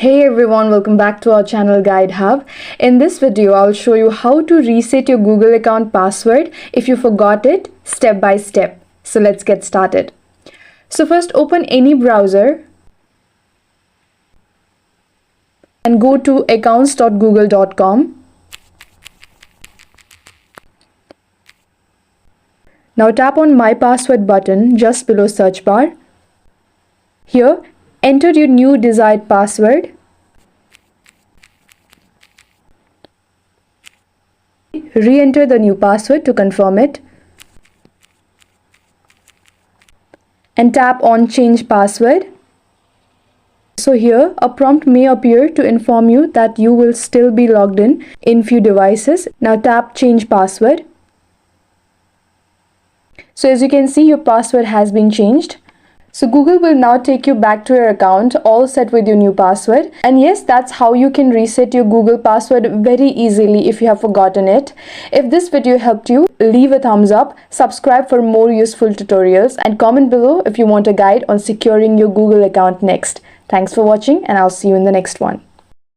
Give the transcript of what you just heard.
Hey everyone, welcome back to our channel Guide Hub. In this video, I'll show you how to reset your Google account password if you forgot it step by step. So let's get started. So first open any browser and go to accounts.google.com. Now tap on My Password button just below search bar. Here, enter your new desired password. Re-enter the new password to confirm it. And tap on Change Password. So here, a prompt may appear to inform you that you will still be logged in few devices. Now tap Change Password. So as you can see, your password has been changed. So Google will now take you back to your account all set with your new password. And yes, that's how you can reset your Google password very easily if you have forgotten it. If this video helped you, leave a thumbs up, subscribe for more useful tutorials, and comment below if you want a guide on securing your Google account next. Thanks for watching, and I'll see you in the next one.